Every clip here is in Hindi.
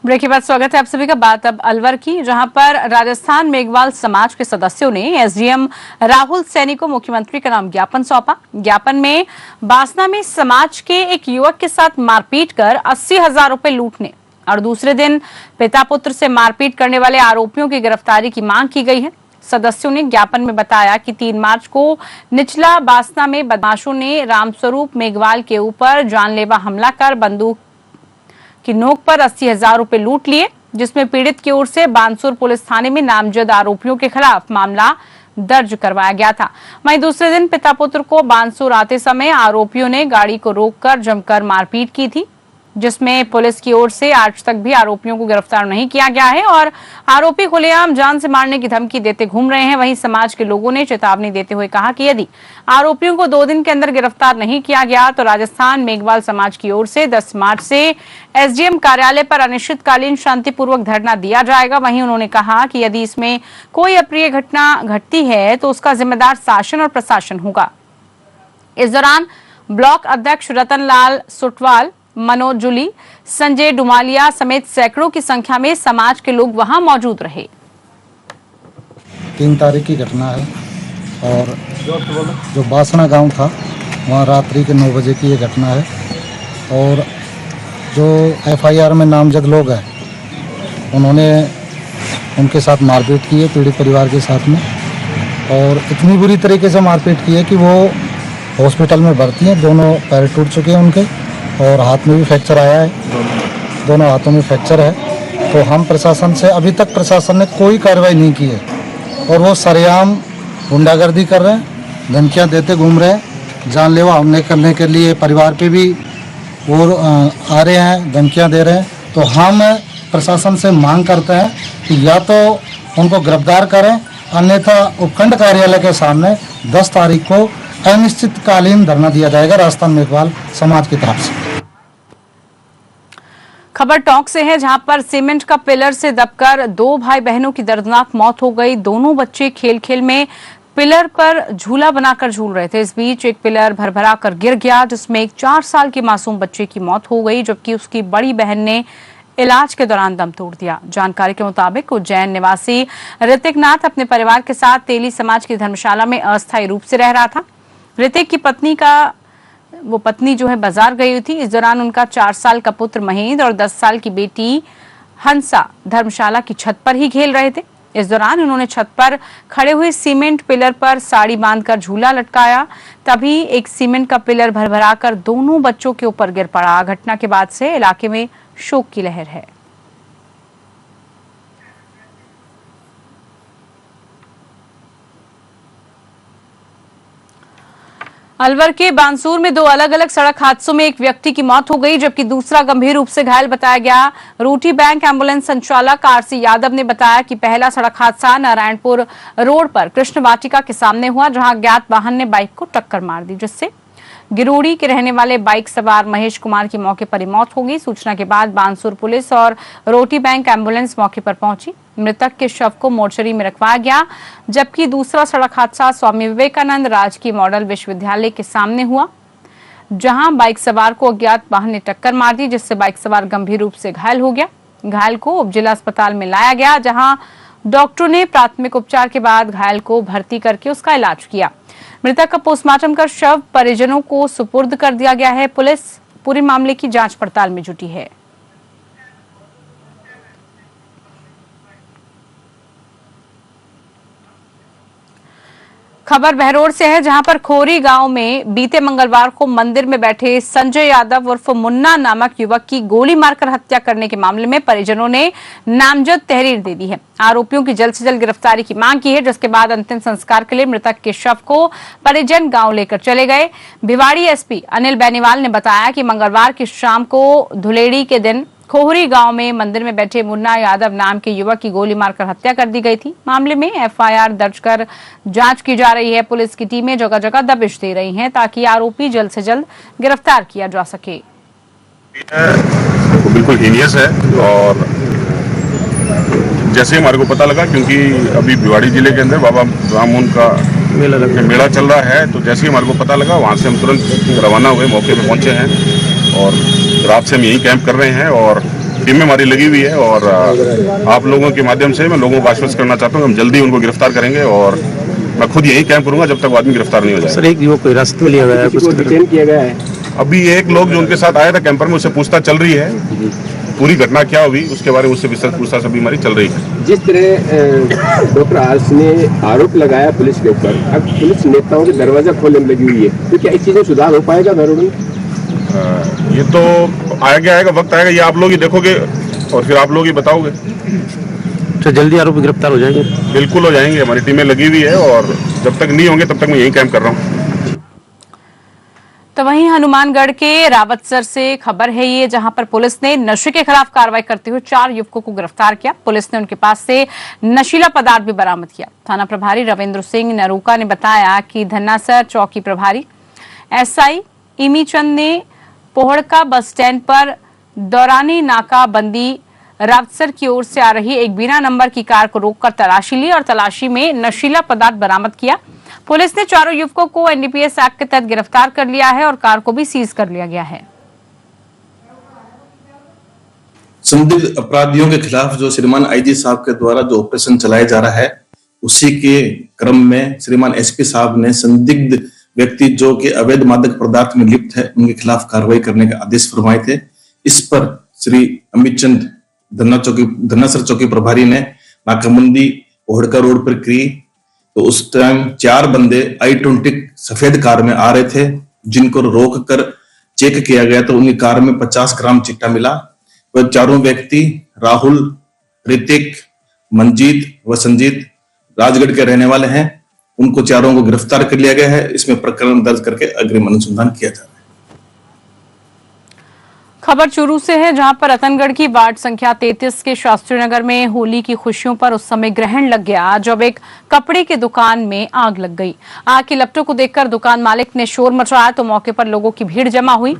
ब्रेक के बाद स्वागत है आप सभी का। बात अब अलवर की, जहां पर राजस्थान मेघवाल समाज के सदस्यों ने एसडीएम राहुल सैनी को मुख्यमंत्री का नाम ज्ञापन सौंपा। ज्ञापन में बासना में समाज के एक युवक के साथ मारपीट कर 80,000 रुपए लूटने और दूसरे दिन पिता पुत्र से मारपीट करने वाले आरोपियों की गिरफ्तारी की मांग की गई है। सदस्यों ने ज्ञापन में बताया कि 3 मार्च को निचला बासना में बदमाशों ने रामस्वरूप मेघवाल के ऊपर जानलेवा हमला कर बंदूक की नोक पर 80,000 रुपए लूट लिए, जिसमें पीड़ित की ओर से बानसूर पुलिस थाने में नामजद आरोपियों के खिलाफ मामला दर्ज करवाया गया था। वहीं दूसरे दिन पिता पुत्र को बानसूर आते समय आरोपियों ने गाड़ी को रोककर जमकर मारपीट की थी, जिसमें पुलिस की ओर से आज तक भी आरोपियों को गिरफ्तार नहीं किया गया है और आरोपी खुलेआम जान से मारने की धमकी देते घूम रहे हैं। वहीं समाज के लोगों ने चेतावनी देते हुए कहा कि यदि आरोपियों को 2 दिन के अंदर गिरफ्तार नहीं किया गया तो राजस्थान मेघवाल समाज की ओर से 10 मार्च से एसडीएम कार्यालय पर अनिश्चितकालीन शांतिपूर्वक धरना दिया जाएगा। वहीं उन्होंने कहा कि यदि इसमें कोई अप्रिय घटना घटती है तो उसका जिम्मेदार शासन और प्रशासन होगा। इस दौरान ब्लॉक अध्यक्ष रतन लाल सुटवाल, मनोज जुली, संजय डुमालिया समेत सैकड़ों की संख्या में समाज के लोग वहां मौजूद रहे। 3 तारीख की घटना है और जो बासना गांव था वहां रात्रि के 9 बजे की ये घटना है और जो एफआईआर में नामजद लोग हैं उन्होंने उनके साथ मारपीट की है पीड़ित परिवार के साथ में, और इतनी बुरी तरीके से मारपीट की है कि वो हॉस्पिटल में भर्ती हैं। दोनों पैर टूट चुके हैं उनके और हाथ में भी फ्रैक्चर आया है, दोनों हाथों में फ्रैक्चर है। तो हम प्रशासन से अभी तक प्रशासन ने कोई कार्रवाई नहीं की है और वो सरेआम गुंडागर्दी कर रहे हैं, धमकियां देते घूम रहे हैं, जानलेवा हमले करने के लिए परिवार पे भी वो आ रहे हैं, धमकियां दे रहे हैं। तो हम प्रशासन से मांग करते हैं कि या तो उनको गिरफ्तार करें, अन्यथा उपखंड कार्यालय के सामने 10 तारीख को अनिश्चितकालीन धरना दिया जाएगा राजस्थान मेघवाल समाज की तरफ से। खबर टोंक से है, जहां पर सीमेंट का पिलर से दबकर 2 भाई बहनों की दर्दनाक मौत हो गई। दोनों बच्चे खेल खेल में पिलर पर झूला बनाकर झूल रहे थे। इस बीच एक पिलर भरभरा कर गिर गया, जिसमें एक 4 साल के मासूम बच्चे की मौत हो गई, जबकि उसकी बड़ी बहन ने इलाज के दौरान दम तोड़ दिया। जानकारी के मुताबिक उज्जैन निवासी ऋतिक नाथ अपने परिवार के साथ तेली समाज की धर्मशाला में अस्थायी रूप से रह रहा था। ऋतिक की पत्नी जो है बाजार गई हुई थी। इस दौरान उनका 4 साल का पुत्र महेंद्र और 10 साल की बेटी हंसा धर्मशाला की छत पर ही खेल रहे थे। इस दौरान उन्होंने छत पर खड़े हुए सीमेंट पिलर पर साड़ी बांधकर झूला लटकाया। तभी एक सीमेंट का पिलर भरभराकर दोनों बच्चों के ऊपर गिर पड़ा। घटना के बाद से इलाके में शोक की लहर है। अलवर के बानसूर में 2 अलग अलग सड़क हादसों में एक व्यक्ति की मौत हो गई, जबकि दूसरा गंभीर रूप से घायल बताया गया। रूटी बैंक एम्बुलेंस संचालक आरसी यादव ने बताया कि पहला सड़क हादसा नारायणपुर रोड पर कृष्ण वाटिका के सामने हुआ, जहां अज्ञात वाहन ने बाइक को टक्कर मार दी, जिससे गिरोड़ी के रहने वाले बाइक सवार महेश कुमार की मौके पर ही मौत हो गई। सूचना के बाद बानसूर पुलिस और रोटी बैंक एम्बुलेंस मौके पर पहुंची। मृतक के शव को मोर्चरी में रखवाया गया, जबकि दूसरा सड़क हादसा स्वामी विवेकानंद राजकीय मॉडल विश्वविद्यालय के सामने हुआ, जहां बाइक सवार को अज्ञात वाहन ने टक्कर मार दी, जिससे बाइक सवार गंभीर रूप से घायल हो गया। घायल को उपजिला अस्पताल में लाया गया, जहां डॉक्टरों ने प्राथमिक उपचार के बाद घायल को भर्ती करके उसका इलाज किया। मृतक का पोस्टमार्टम कर शव परिजनों को सुपुर्द कर दिया गया है। पुलिस पूरे मामले की जांच पड़ताल में जुटी है। खबर बहरोड से है, जहां पर खोरी गांव में बीते मंगलवार को मंदिर में बैठे संजय यादव उर्फ मुन्ना नामक युवक की गोली मारकर हत्या करने के मामले में परिजनों ने नामजद तहरीर दे दी है। आरोपियों की जल्द से जल्द गिरफ्तारी की मांग की है, जिसके बाद अंतिम संस्कार के लिए मृतक के शव को परिजन गांव लेकर चले गए। भिवाड़ी एसपी अनिल बेनीवाल ने बताया कि मंगलवार की शाम को धुलेड़ी के दिन खोहरी गांव में मंदिर में बैठे मुन्ना यादव नाम के युवक की गोली मारकर हत्या कर दी गई थी। मामले में एफआईआर दर्ज कर जांच की जा रही है। पुलिस की टीमें जगह जगह दबिश दे रही हैं ताकि आरोपी जल्द से जल्द गिरफ्तार किया जा सके। बिल्कुल हीनियस है और जैसे हमारे को पता लगा, क्योंकि अभी भिवाड़ी जिले के अंदर बाबा राममोहन का मेला चल रहा है, तो जैसे ही हमारे को पता लगा वहाँ से हम तुरंत रवाना हुए, मौके पे पहुँचे हैं और रात से हम यहीं कैंप कर रहे हैं और टीमें हमारी लगी हुई है और आप लोगों के माध्यम से मैं लोगों को आश्वस्त करना चाहता हूँ, हम जल्दी उनको गिरफ्तार करेंगे और मैं खुद यही कैंप करूंगा जब तक वो आदमी गिरफ्तार नहीं हो जाए। सर, एक युवक को हिरासत में लिया गया है, कुछ डिटेन किया गया है। अभी एक लोग जो उनके साथ आया था कैंपर में, उससे पूछताछ चल रही है। पूरी घटना क्या हुई उसके बारे में उससे विस्तृत पूछताछ अभी हमारी चल रही है। जिस तरह डॉक्टर आर्स ने आरोप लगाया पुलिस के ऊपर, अब पुलिस नेताओं के दरवाजा खोलने में लगी हुई है, तो क्या इस चीज में सुधार हो पाएगा भैरोडा? ये तो आएगा वक्त आएगा, ये आप लोग ही देखोगे और फिर आप लोग ही बताओगे। तो जल्दी आरोपी गिरफ्तार हो जाएंगे? बिल्कुल हो जाएंगे, हमारी टीमें लगी हुई है और जब तक नहीं होंगे तब तक मैं यही कैंप कर रहा हूँ। तो वहीं हनुमानगढ़ के रावतसर से खबर है ये, जहां पर पुलिस ने नशे के खिलाफ कार्रवाई करते हुए 4 युवकों को गिरफ्तार किया। पुलिस ने उनके पास से नशीला पदार्थ भी बरामद किया। थाना प्रभारी रविंद्र सिंह नरूका ने बताया कि धन्नासर चौकी प्रभारी एसआई इमीचंद ने पोहड़का बस स्टैंड पर दौरानी नाकाबंदी रावतसर की ओर से आ रही एक बिना नंबर की कार को रोककर तलाशी ली और तलाशी में नशीला पदार्थ बरामद किया। पुलिस ने चारों युवकों को एनडीपीएस एक्ट के तहत गिरफ्तार कर लिया है और कार को भी सीज कर लिया गया है। संदिग्ध अपराधियों के खिलाफ जो श्रीमान आईजी साहब के द्वारा जो ऑपरेशन चलाया जा रहा है, उसी के क्रम में श्रीमान एसपी साहब ने संदिग्ध व्यक्ति जो कि अवैध मादक पदार्थ में लिप्त है उनके खिलाफ कार्रवाई करने के आदेश फरमाए थे। इस पर श्री अमित चंद धन्नासर चौकी प्रभारी ने नाकाबंदी पोहड़का रोड पर की, तो उस टाइम 4 बंदे i20 सफेद कार में आ रहे थे, जिनको रोक कर चेक किया गया तो उनकी कार में 50 ग्राम चिट्टा मिला। वह चारों व्यक्ति राहुल, ऋतिक, मंजीत व संजीत राजगढ़ के रहने वाले हैं। उनको चारों को गिरफ्तार कर लिया गया है। इसमें प्रकरण दर्ज करके अग्रिम अनुसंधान किया जा रहा है। खबर चूरू से है, जहां पर रतनगढ़ की वार्ड संख्या 33 के शास्त्री नगर में होली की खुशियों पर उस समय ग्रहण लग गया जब एक कपड़े की दुकान में आग लग गई। आग की लपटों को देखकर दुकान मालिक ने शोर मचाया तो मौके पर लोगों की भीड़ जमा हुई।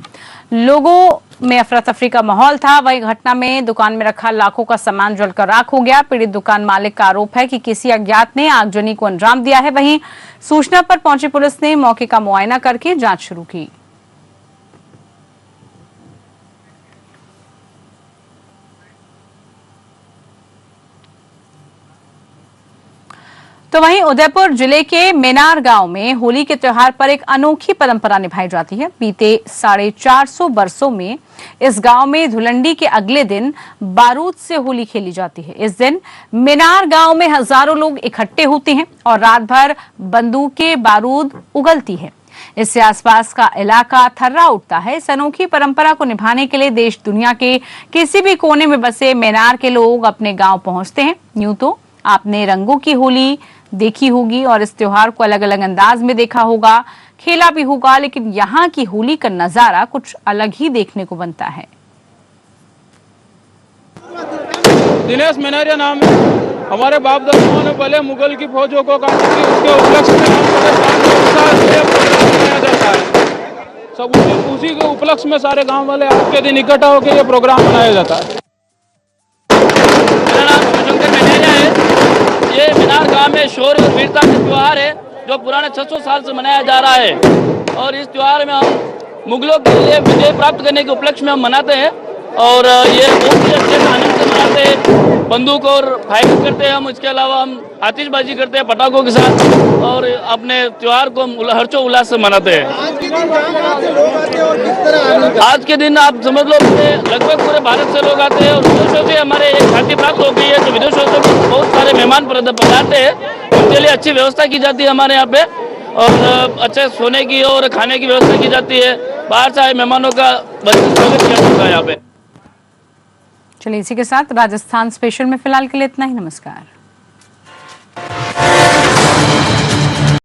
लोगों में अफरा तफरी का माहौल था। वही घटना में दुकान में रखा लाखों का सामान जलकर राख हो गया। पीड़ित दुकान मालिक का आरोप है कि किसी अज्ञात ने आगजनी को अंजाम दिया है। वहीं सूचना पर पहुंची पुलिस ने मौके का मुआयना करके जांच शुरू की। तो वहीं उदयपुर जिले के मेनार गांव में होली के त्योहार पर एक अनोखी परंपरा निभाई जाती है। बीते 450 वर्षों में इस गांव में धुलंडी के अगले दिन बारूद से होली खेली जाती है। इस दिन मेनार गांव में हजारों लोग इकट्ठे होते हैं और रात भर बंदूकें बारूद उगलती है। इससे आसपास का इलाका थर्रा उठता है। इस अनोखी परंपरा को निभाने के लिए देश दुनिया के किसी भी कोने में बसे मेनार के लोग अपने गांव पहुंचते हैं। यूं तो आपने रंगों की होली देखी होगी और इस त्योहार को अलग अलग अंदाज में देखा होगा, खेला भी होगा, लेकिन यहाँ की होली का नजारा कुछ अलग ही देखने को बनता है। दिनेश मेनारिया नाम है। हमारे बाप दादाओं ने पहले मुगल की फौजों को काटा कि उसके उपलक्ष्य में मनाया जाता है। सब उसी के उपलक्ष्य में सारे गांव वाले आज के दिन इकट्ठा होकर ये प्रोग्राम मनाया जाता है। मेरा नाम शिवशंकर मेनारिया है। ये मीनार गांव में शौर्य और वीरता का त्योहार है जो पुराने 600 साल से मनाया जा रहा है और इस त्योहार में हम मुगलों के लिए विजय प्राप्त करने के उपलक्ष्य में हम मनाते हैं और ये बहुत ही अच्छे से आनंद से मनाते हैं। बंदूक और फायरिंग करते हैं हम, इसके अलावा हम आतिशबाजी करते हैं पटाखों के साथ और अपने त्योहार को हर्षो उल्लास से मनाते हैं। आज के दिन आप समझ लो लगभग पूरे भारत से लोग आते हैं और विदेशों से हमारे एक ख्याति प्राप्त हो गई है, तो विदेशों से बहुत सारे मेहमान पधारते हैं। उनके लिए अच्छी व्यवस्था की जाती है हमारे यहाँ पे और अच्छे सोने की और खाने की व्यवस्था की जाती है। बाहर से आए मेहमानों का स्वागत किया जाता है यहाँ पे। चलिए इसी के साथ राजस्थान स्पेशल में फिलहाल के लिए इतना ही। नमस्कार।